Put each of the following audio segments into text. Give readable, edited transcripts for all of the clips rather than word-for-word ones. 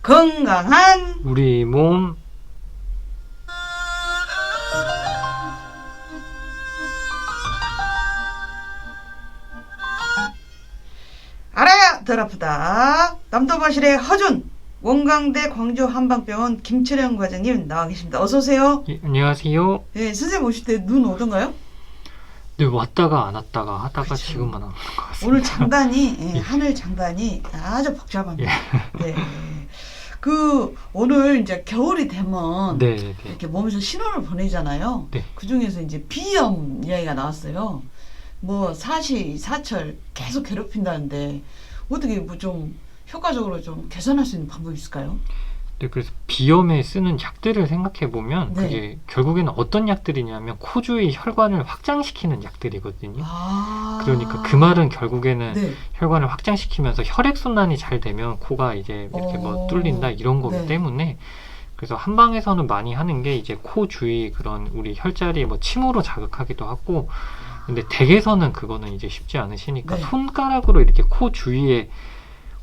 건강한 우리 몸. 알아야 덜 아프다. 남도마실의 허준 원광대 광주 한방병원 김철영 과장님 나와 계십니다. 어서 오세요. 예, 안녕하세요. 네, 선생님 오실 때 눈 오던가요? 네, 왔다가 안 왔다가 하다가 그쵸. 지금만 하는 것 같습니다. 오늘 장단이 예. 하늘 장단이 아주 복잡합니다. 예. 네. 그 오늘 이제 겨울이 되면 네, 네. 이렇게 몸에서 신호를 보내잖아요. 네. 그 중에서 이제 비염 이야기가 나왔어요. 뭐 사시, 사철 계속 괴롭힌다는데 어떻게 뭐 좀 효과적으로 좀 개선할 수 있는 방법이 있을까요? 네, 그래서 비염에 쓰는 약들을 생각해 보면 네. 그게 결국에는 어떤 약들이냐면 코 주위 혈관을 확장시키는 약들이거든요. 아. 그러니까 그 말은 결국에는 네. 혈관을 확장시키면서 혈액 순환이 잘 되면 코가 이제 이렇게 뭐 뚫린다 이런 거기 네. 때문에, 그래서 한방에서는 많이 하는 게 이제 코 주위 그런 우리 혈자리 뭐 침으로 자극하기도 하고, 근데 댁에서는 그거는 이제 쉽지 않으시니까 네. 손가락으로 이렇게 코 주위에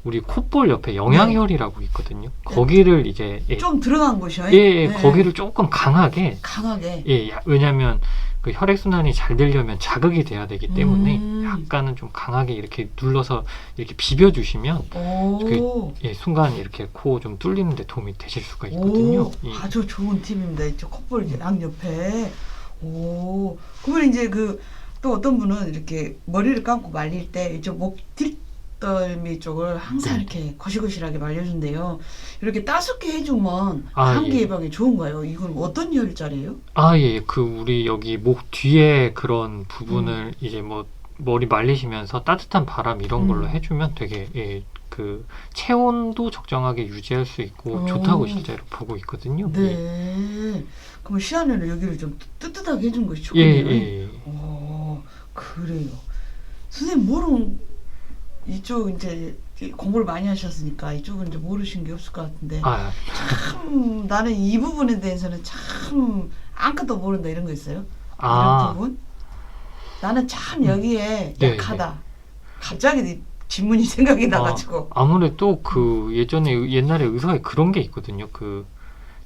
우리 콧볼 옆에 영양혈이라고 있거든요. 거기를 이제 좀 들어간 곳이요. 예, 네. 거기를 조금 강하게, 강하게. 예, 왜냐면 그 혈액 순환이 잘 되려면 자극이 돼야 되기 때문에 음. 약간은 좀 강하게 이렇게 눌러서 이렇게 비벼 주시면 오. 예, 순간 이렇게 코 좀 뚫리는 데 도움이 되실 수가 있거든요. 오, 예. 아주 좋은 팁입니다. 이쪽 콧볼 양옆에. 오, 그러면 이제 그 또 어떤 분은 이렇게 머리를 감고 말릴 때 이쪽 목 뒷덜미 쪽을 항상 네. 이렇게 거실거실하게 말려준대요. 이렇게 따숩게 해주면 아, 감기 예. 예방에 좋은 거예요. 이건 어떤 혈자리예요? 아, 예, 그 우리 여기 목 뒤에 그런 부분을 이제 뭐 머리 말리시면서 따뜻한 바람 이런 걸로 해주면 되게, 예, 그 체온도 적정하게 유지할 수 있고 오. 좋다고 실제로 보고 있거든요. 네. 그럼 시안에는 여기를 좀 뜨뜻하게 해준 것이 예, 좋겠네요. 예, 예. 오, 그래요. 선생님 모르는 이쪽 이제 공부를 많이 하셨으니까 이쪽은 이제 모르신 게 없을 것 같은데 아, 참 나는 이 부분에 대해서는 참 아무것도 모른다 이런 거 있어요? 아. 이런 부분? 나는 참 여기에 네, 약하다. 갑자기 질문이 생각이 나가지고. 아무래도 그 옛날에 의사에 그런 게 있거든요. 그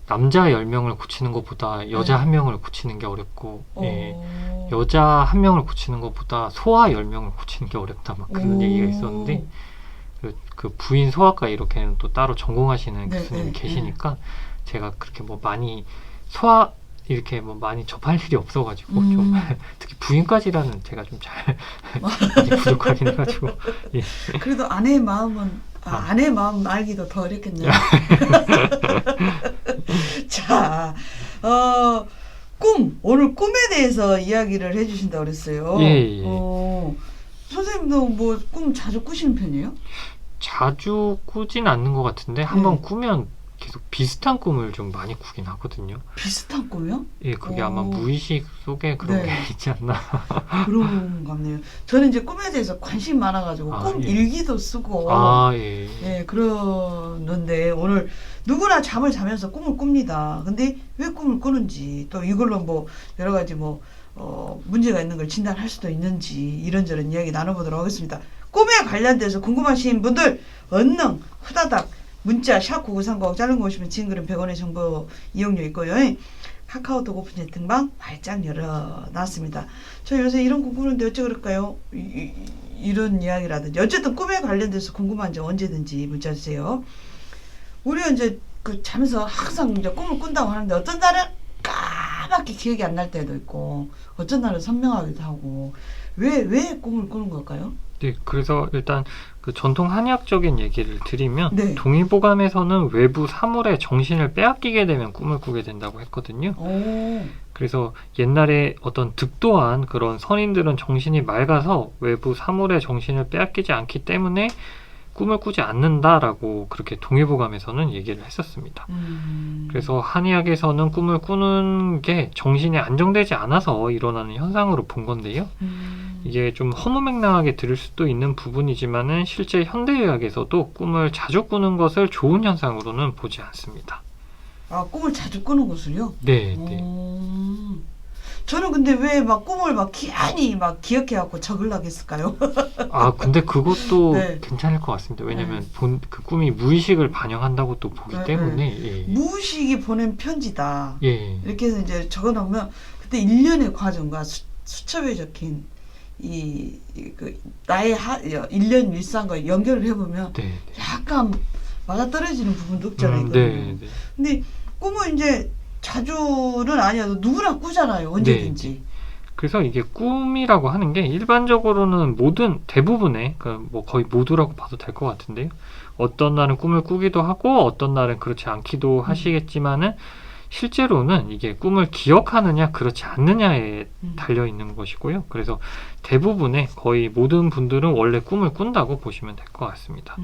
남자 10명을 고치는 것보다 여자 네. 1명을 고치는 게 어렵고, 예, 오. 여자 1명을 고치는 것보다 소아 10명을 고치는 게 어렵다 막 그런 오. 얘기가 있었는데, 그 부인 소아과 이렇게는 또 따로 전공하시는 네, 교수님이 네, 계시니까 제가 그렇게 뭐 많이 소아 이렇게 뭐 많이 접할 일이 없어가지고 좀 특히 부인까지라는 제가 좀 잘 많이 부족하긴 해가지고, 예. 그래도 아내의 마음은 아. 아내의 마음 알기도 더 어렵겠네요. 자, 오늘 꿈에 대해서 이야기를 해주신다고 그랬어요. 예, 예. 선생님도 뭐 꿈 자주 꾸시는 편이에요? 자주 꾸진 않는 것 같은데 한번 네. 꾸면 계속 비슷한 꿈을 좀 많이 꾸긴 하거든요. 비슷한 꿈이요? 예, 그게 오. 아마 무의식 속에 그런 네. 게 있지 않나. 그런 것 같네요. 저는 이제 꿈에 대해서 관심이 많아가지고 꿈 예. 일기도 쓰고 아, 예. 예, 그러는데 오늘 누구나 잠을 자면서 꿈을 꿉니다. 근데 왜 꿈을 꾸는지 또 이걸로 뭐 여러 가지 뭐 문제가 있는 걸 진단할 수도 있는지 이런저런 이야기 나눠보도록 하겠습니다. 꿈에 관련돼서 궁금하신 분들 얼른 후다닥 문자 샵 9930 짧은 거 오시면 긴 글은 100원의 정보 이용료 있고요. 카카오톡 오픈 채팅방 활짝 열어놨습니다. 저 요새 이런 꿈 꾸는데 어째 그럴까요? 이런 이야기라든지 어쨌든 꿈에 관련돼서 궁금한 점 언제든지 문자 주세요. 우리가 이제 그 자면서 항상 이제 꿈을 꾼다고 하는데 어떤 날은 까맣게 기억이 안 날 때도 있고 어떤 날은 선명하기도 하고 왜 꿈을 꾸는 걸까요? 네, 그래서 일단 그 전통 한의학적인 얘기를 드리면 네. 동의보감에서는 외부 사물에 정신을 빼앗기게 되면 꿈을 꾸게 된다고 했거든요. 오. 그래서 옛날에 어떤 득도한 그런 선인들은 정신이 맑아서 외부 사물에 정신을 빼앗기지 않기 때문에 꿈을 꾸지 않는다라고 그렇게 동의보감에서는 얘기를 했었습니다. 그래서 한의학에서는 꿈을 꾸는 게 정신이 안정되지 않아서 일어나는 현상으로 본 건데요. 이게 좀 허무맹랑하게 들을 수도 있는 부분이지만은 실제 현대의학에서도 꿈을 자주 꾸는 것을 좋은 현상으로는 보지 않습니다. 아, 꿈을 자주 꾸는 것을요? 네, 네. 저는 근데 왜 막 꿈을 막 기한이 막 기억해갖고 적으려고 했을까요? 아, 근데 그것도 네. 괜찮을 것 같습니다. 왜냐면 그 꿈이 무의식을 반영한다고 또 보기 네, 때문에. 예. 무의식이 보낸 편지다. 예. 이렇게 해서 이제 적어놓으면 그때 일련의 과정과 수첩에 적힌 그 나의 일련 일상과 연결을 해보면 네. 약간 맞아떨어지는 부분도 없잖아요. 네. 네. 근데 꿈은 이제 자주는 아니어도 누구나 꾸잖아요. 언제든지. 그래서 이게 꿈이라고 하는 게 일반적으로는 대부분의, 뭐 거의 모두라고 봐도 될 것 같은데요. 어떤 날은 꿈을 꾸기도 하고 어떤 날은 그렇지 않기도 하시겠지만은 실제로는 이게 꿈을 기억하느냐 그렇지 않느냐에 달려 있는 것이고요. 그래서 대부분의 거의 모든 분들은 원래 꿈을 꾼다고 보시면 될 것 같습니다.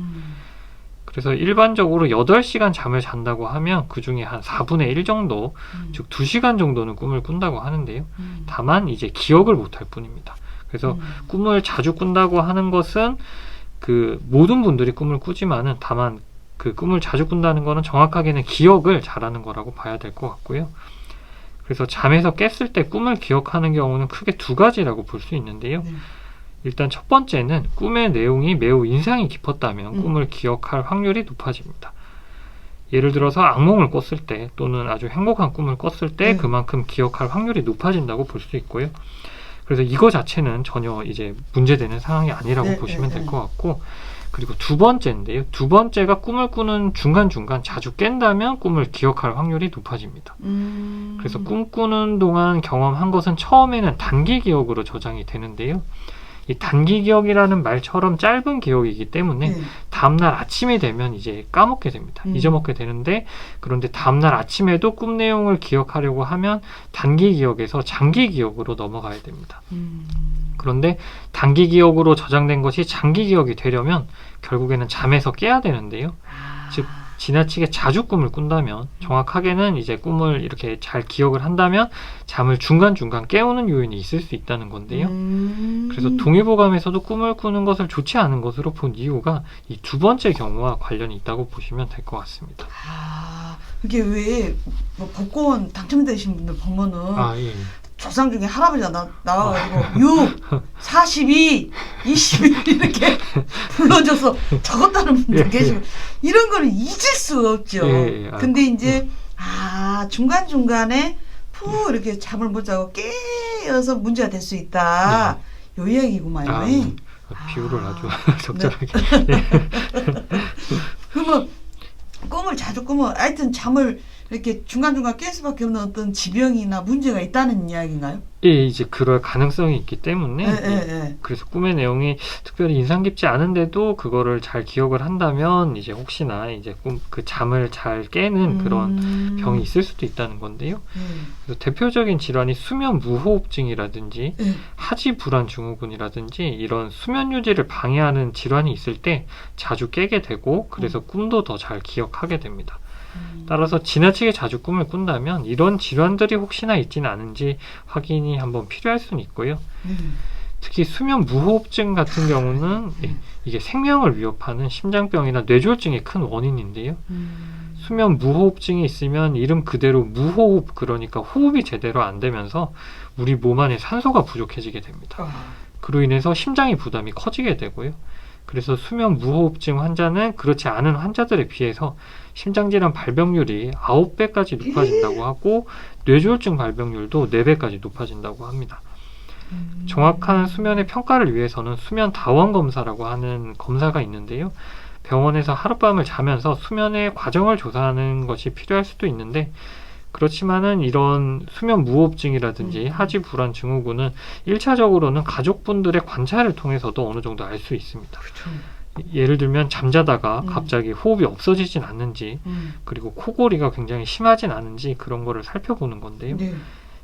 그래서 일반적으로 8시간 잠을 잔다고 하면 그 중에 한 4분의 1 정도, 즉 2시간 정도는 꿈을 꾼다고 하는데요. 다만 이제 기억을 못할 뿐입니다. 그래서 꿈을 자주 꾼다고 하는 것은 그 모든 분들이 꿈을 꾸지만은 다만 그 꿈을 자주 꾼다는 거는 정확하게는 기억을 잘하는 거라고 봐야 될 것 같고요. 그래서 잠에서 깼을 때 꿈을 기억하는 경우는 크게 2가지라고 볼 수 있는데요. 일단 첫 번째는 꿈의 내용이 매우 인상이 깊었다면 꿈을 기억할 확률이 높아집니다. 예를 들어서 악몽을 꿨을 때 또는 아주 행복한 꿈을 꿨을 때 그만큼 기억할 확률이 높아진다고 볼 수 있고요. 그래서 이거 자체는 전혀 이제 문제되는 상황이 아니라고 보시면 될 것 같고, 그리고 2번째인데요. 2번째가 꿈을 꾸는 중간중간 자주 깬다면 꿈을 기억할 확률이 높아집니다. 그래서 꿈꾸는 동안 경험한 것은 처음에는 단기 기억으로 저장이 되는데요. 이 단기 기억이라는 말처럼 짧은 기억이기 때문에 다음날 아침이 되면 이제 까먹게 됩니다. 잊어먹게 되는데, 그런데 다음날 아침에도 꿈 내용을 기억하려고 하면 단기 기억에서 장기 기억으로 넘어가야 됩니다. 그런데 단기 기억으로 저장된 것이 장기 기억이 되려면 결국에는 잠에서 깨야 되는데요. 즉 지나치게 자주 꿈을 꾼다면, 정확하게는 이제 꿈을 이렇게 잘 기억을 한다면 잠을 중간중간 깨우는 요인이 있을 수 있다는 건데요. 그래서 동의보감에서도 꿈을 꾸는 것을 좋지 않은 것으로 본 이유가 이 2번째 경우와 관련이 있다고 보시면 될 것 같습니다. 그게 왜 뭐 복권 당첨되신 분들 보면은 예. 조상 중에 할아버지가 나와가지고 6, 42, 21 이렇게 불러줘서 적었다는 분도 계시고, 이런 거는 잊을 수가 없죠. 근데 이제 중간중간에 푹 이렇게 잠을 못 자고 깨어서 문제가 될 수 있다. 요 이야기구만요. 비유를 아주 적절하게. 그러면 꿈을 자주 꾸면 하여튼 잠을 이렇게 중간중간 깰 수밖에 없는 어떤 지병이나 문제가 있다는 이야기인가요? 예, 이제 그럴 가능성이 있기 때문에 그래서 꿈의 내용이 특별히 인상 깊지 않은데도 그거를 잘 기억을 한다면 이제 혹시나 이제 그 잠을 잘 깨는 그런 병이 있을 수도 있다는 건데요. 그래서 대표적인 질환이 수면 무호흡증이라든지 하지 불안 증후군이라든지 이런 수면 유지를 방해하는 질환이 있을 때 자주 깨게 되고, 그래서 꿈도 더 잘 기억하게 됩니다. 따라서 지나치게 자주 꿈을 꾼다면 이런 질환들이 혹시나 있지는 않은지 확인이 한번 필요할 수는 있고요. 특히 수면 무호흡증 같은 경우는 이게 생명을 위협하는 심장병이나 뇌졸중의 큰 원인인데요. 수면 무호흡증이 있으면 이름 그대로 무호흡, 그러니까 호흡이 제대로 안 되면서 우리 몸 안에 산소가 부족해지게 됩니다. 그로 인해서 심장의 부담이 커지게 되고요. 그래서 수면 무호흡증 환자는 그렇지 않은 환자들에 비해서 심장질환 발병률이 9배까지 높아진다고 하고, 뇌졸중 발병률도 4배까지 높아진다고 합니다. 정확한 수면의 평가를 위해서는 수면 다원 검사라고 하는 검사가 있는데요. 병원에서 하룻밤을 자면서 수면의 과정을 조사하는 것이 필요할 수도 있는데, 그렇지만은 이런 수면 무호흡증이라든지 하지 불안 증후군은 1차적으로는 가족분들의 관찰을 통해서도 어느 정도 알 수 있습니다. 그렇죠. 예를 들면 잠자다가 갑자기 호흡이 없어지진 않는지, 그리고 코골이가 굉장히 심하진 않은지 그런 거를 살펴보는 건데요.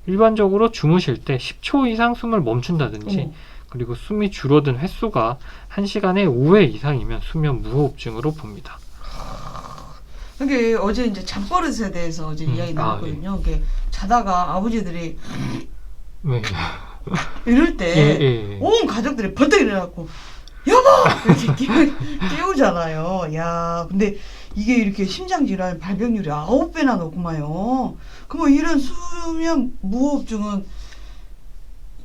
일반적으로 주무실 때 10초 이상 숨을 멈춘다든지, 그리고 숨이 줄어든 횟수가 1시간에 5회 이상이면 수면 무호흡증으로 봅니다. 이게 어제 이제 잠버릇에 대해서 어제 이야기 나왔거든요. 이게 자다가 아버지들이 이럴 때 온 가족들이 벌떡 일어나고 여보! 이렇게 깨우잖아요. 야, 근데 이게 이렇게 심장질환 발병률이 9배나 높구만요. 그러면 이런 수면 무호흡증은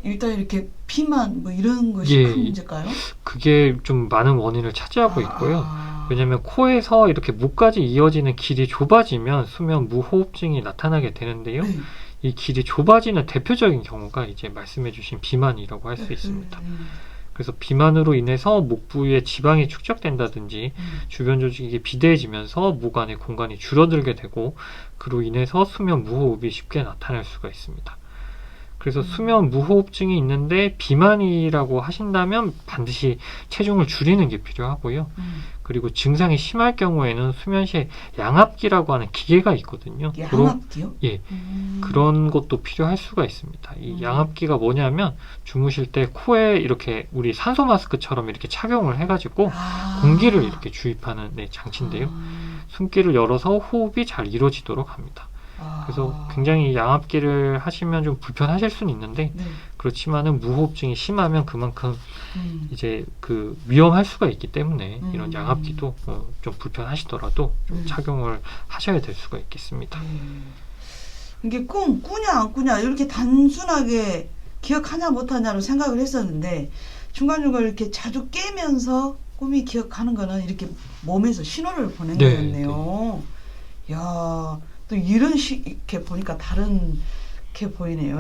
일단 이렇게 비만 뭐 이런 것이 예, 큰 문제일까요? 그게 좀 많은 원인을 차지하고 있고요. 아. 왜냐하면 코에서 이렇게 목까지 이어지는 길이 좁아지면 수면 무호흡증이 나타나게 되는데요. 네. 이 길이 좁아지는 대표적인 경우가 이제 말씀해주신 비만이라고 할 수 있습니다. 그래서 비만으로 인해서 목 부위에 지방이 축적된다든지 주변 조직이 비대해지면서 목 안의 공간이 줄어들게 되고 그로 인해서 수면 무호흡이 쉽게 나타날 수가 있습니다. 그래서 수면 무호흡증이 있는데 비만이라고 하신다면 반드시 체중을 줄이는 게 필요하고요. 그리고 증상이 심할 경우에는 수면 시에 양압기라고 하는 기계가 있거든요. 양압기요? 예, 그런 것도 필요할 수가 있습니다. 이 양압기가 뭐냐면 주무실 때 코에 이렇게 우리 산소 마스크처럼 이렇게 착용을 해가지고 공기를 이렇게 주입하는 장치인데요. 숨길을 열어서 호흡이 잘 이루어지도록 합니다. 그래서 굉장히 양압기를 하시면 좀 불편하실 수는 있는데 네. 그렇지만은 무호흡증이 심하면 그만큼 이제 그 위험할 수가 있기 때문에 이런 양압기도 좀 불편하시더라도 좀 착용을 하셔야 될 수가 있겠습니다. 이게 꾸냐 안 꾸냐 이렇게 단순하게 기억하냐 못하냐로 생각을 했었는데 중간중간 이렇게 자주 깨면서 꿈이 기억하는 거는 이렇게 몸에서 신호를 보낸 네, 거였네요. 야, 또 이런 이렇게 보니까 다른 게 보이네요.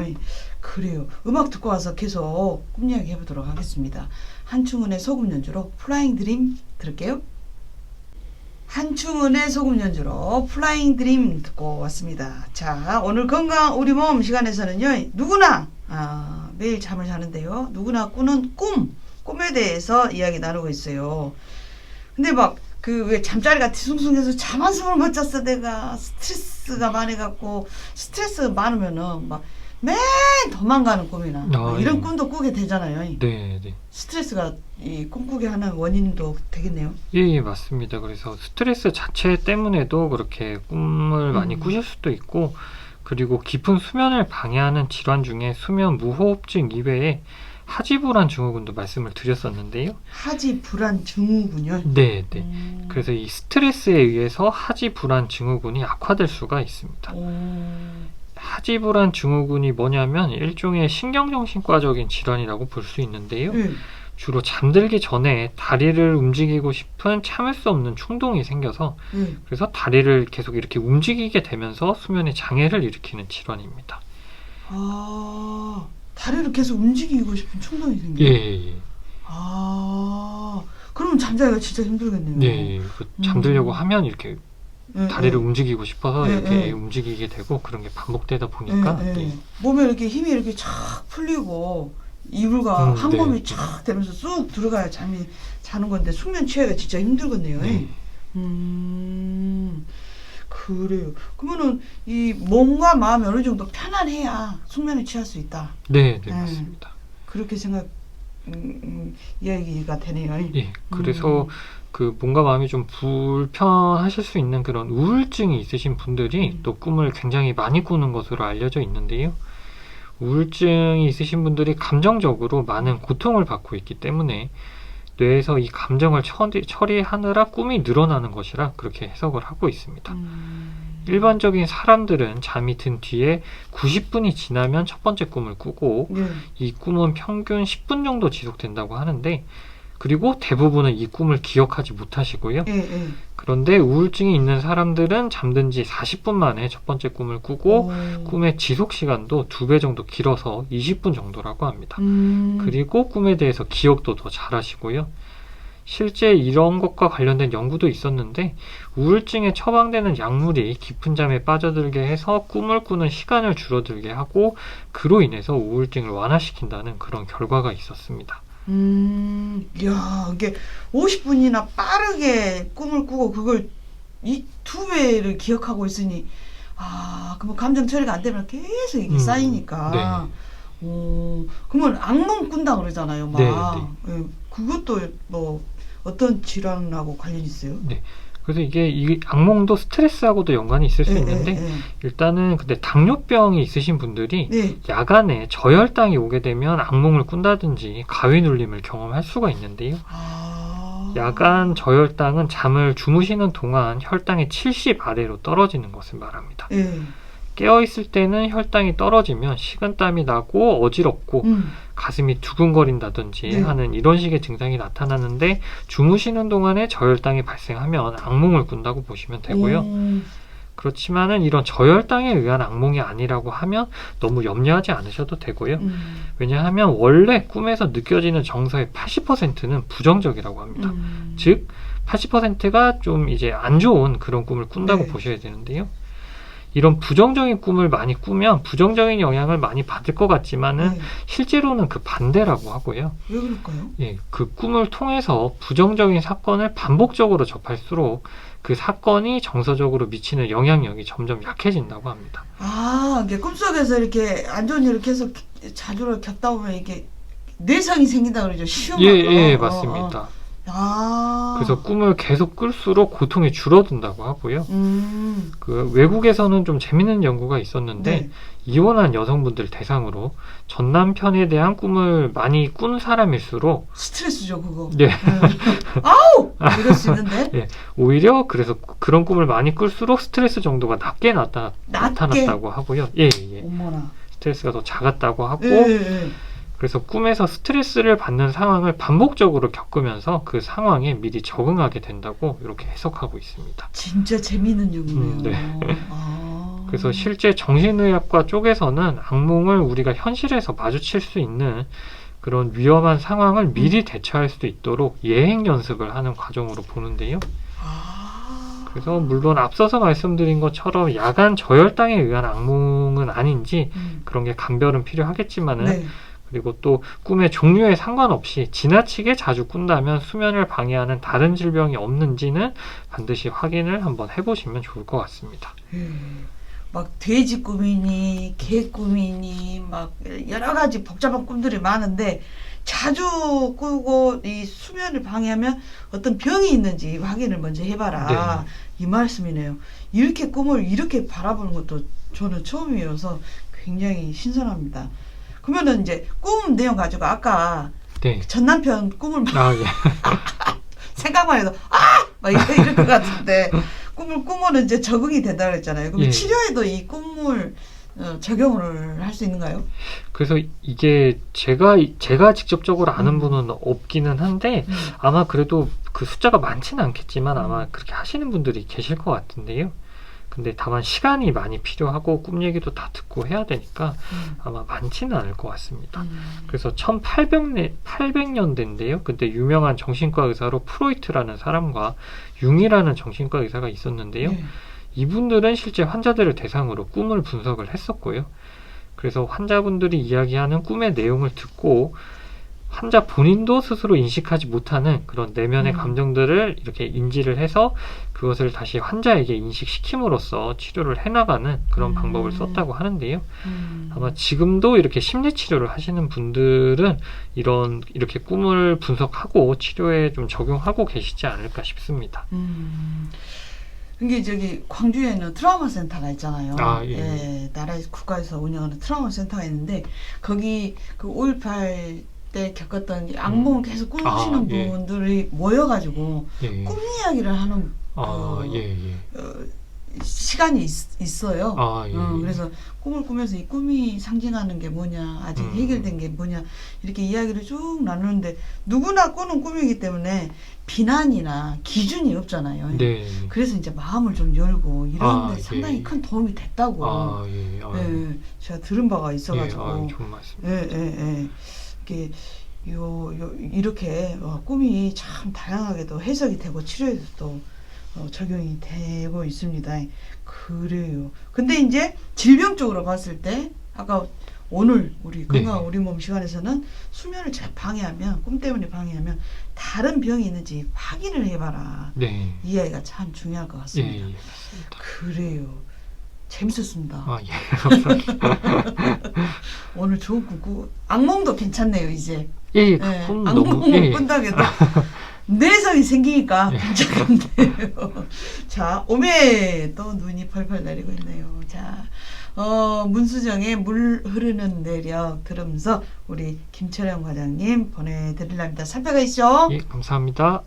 그래요. 음악 듣고 와서 계속 꿈 이야기 해보도록 하겠습니다. 한충은의 소금 연주로 플라잉 드림 들을게요. 한충은의 소금 연주로 플라잉 드림 듣고 왔습니다. 자, 오늘 건강 우리 몸 시간에서는요, 누구나 매일 잠을 자는데요, 누구나 꾸는 꿈에 대해서 이야기 나누고 있어요. 근데 막 그 왜 잠자리가 뒤숭숭해서 잠 한숨을 못 잤어, 내가 스트레스가 많아갖고 스트레스 많으면은 막 맨 도망가는 꿈이나 이런 예. 꿈도 꾸게 되잖아요. 네. 스트레스가 이 꿈꾸게 하는 원인도 되겠네요. 예, 맞습니다. 그래서 스트레스 자체 때문에도 그렇게 꿈을 많이 꾸실 수도 있고, 그리고 깊은 수면을 방해하는 질환 중에 수면 무호흡증 이외에 하지불안 증후군도 말씀을 드렸었는데요. 하지불안 증후군요. 네. 그래서 이 스트레스에 의해서 하지불안 증후군이 악화될 수가 있습니다. 하지불안 증후군이 뭐냐면 일종의 신경정신과적인 질환이라고 볼 수 있는데요. 주로 잠들기 전에 다리를 움직이고 싶은 참을 수 없는 충동이 생겨서 그래서 다리를 계속 이렇게 움직이게 되면서 수면에 장애를 일으키는 질환입니다. 다리를 계속 움직이고 싶은 충동이 생겨요? 예. 그러면 잠자기가 진짜 힘들겠네요. 네. 잠들려고 하면 이렇게 다리를 움직이고 싶어서 이렇게 움직이게 되고 그런 게 반복되다 보니까 몸에 이렇게 힘이 이렇게 착 풀리고 이불과 한 몸이 착 되면서 쑥 들어가야 잠이 자는 건데 숙면 취하기가 진짜 힘들겠네요. 그래요. 그러면은 이 몸과 마음이 어느 정도 편안해야 숙면에 취할 수 있다. 네, 맞습니다. 그렇게 이야기가 되네요. 예, 그래서 그 몸과 마음이 좀 불편하실 수 있는 그런 우울증이 있으신 분들이 또 꿈을 굉장히 많이 꾸는 것으로 알려져 있는데요. 우울증이 있으신 분들이 감정적으로 많은 고통을 받고 있기 때문에 뇌에서 이 감정을 처리하느라 꿈이 늘어나는 것이라 그렇게 해석을 하고 있습니다. 일반적인 사람들은 잠이 든 뒤에 90분이 지나면 첫 번째 꿈을 꾸고 이 꿈은 평균 10분 정도 지속된다고 하는데 그리고 대부분은 이 꿈을 기억하지 못하시고요. 그런데 우울증이 있는 사람들은 잠든 지 40분 만에 첫 번째 꿈을 꾸고 꿈의 지속 시간도 2배 정도 길어서 20분 정도라고 합니다. 그리고 꿈에 대해서 기억도 더 잘하시고요. 실제 이런 것과 관련된 연구도 있었는데 우울증에 처방되는 약물이 깊은 잠에 빠져들게 해서 꿈을 꾸는 시간을 줄어들게 하고 그로 인해서 우울증을 완화시킨다는 그런 결과가 있었습니다. 이야, 이게 50분이나 빠르게 꿈을 꾸고 그걸 이 2배를 기억하고 있으니 그러면 감정 처리가 안 되면 계속 이게 쌓이니까 그러면 악몽 꾼다 그러잖아요, 막. 그것도 뭐 어떤 질환하고 관련이 있어요? 네. 그래서 이게 이 악몽도 스트레스하고도 연관이 있을 수 있는데 일단은 근데 당뇨병이 있으신 분들이 야간에 저혈당이 오게 되면 악몽을 꾼다든지 가위 눌림을 경험할 수가 있는데요. 야간 저혈당은 잠을 주무시는 동안 혈당이 70 아래로 떨어지는 것을 말합니다. 깨어있을 때는 혈당이 떨어지면 식은땀이 나고 어지럽고 가슴이 두근거린다든지 네. 하는 이런 식의 증상이 나타나는데 주무시는 동안에 저혈당이 발생하면 악몽을 꾼다고 보시면 되고요. 그렇지만은 이런 저혈당에 의한 악몽이 아니라고 하면 너무 염려하지 않으셔도 되고요. 왜냐하면 원래 꿈에서 느껴지는 정서의 80%는 부정적이라고 합니다. 즉 80%가 좀 이제 안 좋은 그런 꿈을 꾼다고 네. 보셔야 되는데요. 이런 부정적인 꿈을 많이 꾸면 부정적인 영향을 많이 받을 것 같지만은 네. 실제로는 그 반대라고 하고요. 왜 그럴까요? 예, 그 꿈을 통해서 부정적인 사건을 반복적으로 접할수록 그 사건이 정서적으로 미치는 영향력이 점점 약해진다고 합니다. 아, 이게 꿈속에서 이렇게 안 좋은 일을 계속 자주 겪다 보면 이게 뇌성이 생긴다 그러죠. 시험하고. 예, 맞습니다. 아. 그래서 꿈을 계속 꿀수록 고통이 줄어든다고 하고요. 그 외국에서는 좀 재밌는 연구가 있었는데 네. 이혼한 여성분들 대상으로 전 남편에 대한 꿈을 많이 꾼 사람일수록 스트레스죠, 그거. 네. 아우! 이럴 수 있는데. 예, 오히려 그래서 그런 꿈을 많이 꿀수록 스트레스 정도가 낮게 낮게? 나타났다고 하고요. 예. 어머나. 스트레스가 더 작았다고 하고 예. 그래서 꿈에서 스트레스를 받는 상황을 반복적으로 겪으면서 그 상황에 미리 적응하게 된다고 이렇게 해석하고 있습니다. 진짜 재미있는 연구네요. 네. 아. 그래서 실제 정신의학과 쪽에서는 악몽을 우리가 현실에서 마주칠 수 있는 그런 위험한 상황을 미리 대처할 수 있도록 예행 연습을 하는 과정으로 보는데요. 아. 그래서 물론 앞서서 말씀드린 것처럼 야간 저혈당에 의한 악몽은 아닌지 그런 게 감별은 필요하겠지만은 네. 그리고 또 꿈의 종류에 상관없이 지나치게 자주 꾼다면 수면을 방해하는 다른 질병이 없는지는 반드시 확인을 한번 해보시면 좋을 것 같습니다. 막 돼지 꿈이니 개 꿈이니 막 여러 가지 복잡한 꿈들이 많은데 자주 꾸고 이 수면을 방해하면 어떤 병이 있는지 확인을 먼저 해봐라. 이 말씀이네요. 이렇게 꿈을 이렇게 바라보는 것도 저는 처음이어서 굉장히 신선합니다. 그러면은 이제 꿈 내용 가지고 아까 네. 전 남편 꿈을 막 아, 예. 생각만 해도 막 이럴 것 같은데 꿈을 꾸면 이제 적응이 된다 그랬잖아요. 그럼 예. 치료에도 이 꿈을 적용을 할 수 있는가요? 그래서 이게 제가 직접적으로 아는 분은 없기는 한데 아마 그래도 그 숫자가 많지는 않겠지만 아마 그렇게 하시는 분들이 계실 것 같은데요. 근데 다만 시간이 많이 필요하고 꿈 얘기도 다 듣고 해야 되니까 아마 많지는 않을 것 같습니다. 그래서 1800년대인데요. 그때 유명한 정신과 의사로 프로이트라는 사람과 융이라는 정신과 의사가 있었는데요. 네. 이분들은 실제 환자들을 대상으로 꿈을 분석을 했었고요. 그래서 환자분들이 이야기하는 꿈의 내용을 듣고 환자 본인도 스스로 인식하지 못하는 그런 내면의 감정들을 이렇게 인지를 해서 그것을 다시 환자에게 인식시킴으로써 치료를 해나가는 그런 방법을 썼다고 하는데요. 아마 지금도 이렇게 심리치료를 하시는 분들은 이렇게 꿈을 분석하고 치료에 좀 적용하고 계시지 않을까 싶습니다. 이게 저기 광주에는 트라우마 센터가 있잖아요. 아, 예. 나라 국가에서 운영하는 트라우마 센터가 있는데 거기 그 5.18 때 겪었던 이 악몽을 계속 꾸시는 예. 분들이 모여가지고 예. 꿈 이야기를 하는 시간이 있어요. 그래서 꿈을 꾸면서 이 꿈이 상징하는 게 뭐냐, 아직 해결된 게 뭐냐 이렇게 이야기를 쭉 나누는데 누구나 꾸는 꿈이기 때문에 비난이나 기준이 없잖아요. 네. 그래서 이제 마음을 좀 열고 이런데 상당히 큰 도움이 됐다고. 제가 들은 바가 있어가지고. 좋은 말씀. 이게 이렇게 꿈이 참 다양하게도 해석이 되고 치료에도 적용이 되고 있습니다. 그래요. 근데 이제 질병적으로 봤을 때 아까 오늘 우리 건강한 우리 몸 시간에서는 수면을 잘 방해하면 꿈 때문에 방해하면 다른 병이 있는지 확인을 해봐라. 네. 이 이야기가 참 중요할 것 같습니다. 맞습니다. 그래요. 재밌었습니다. 감사합니다. 오늘 좋은 꿈 악몽도 괜찮네요 이제. 꿈 악몽을 꾼다고 해도 내성이 생기니까 괜찮은데요. 자, 오메 또 눈이 펄펄 내리고 있네요. 자, 문수정의 물 흐르는 내력 들으면서 우리 김철영 과장님 보내드리랍니다. 살펴가시죠. 감사합니다.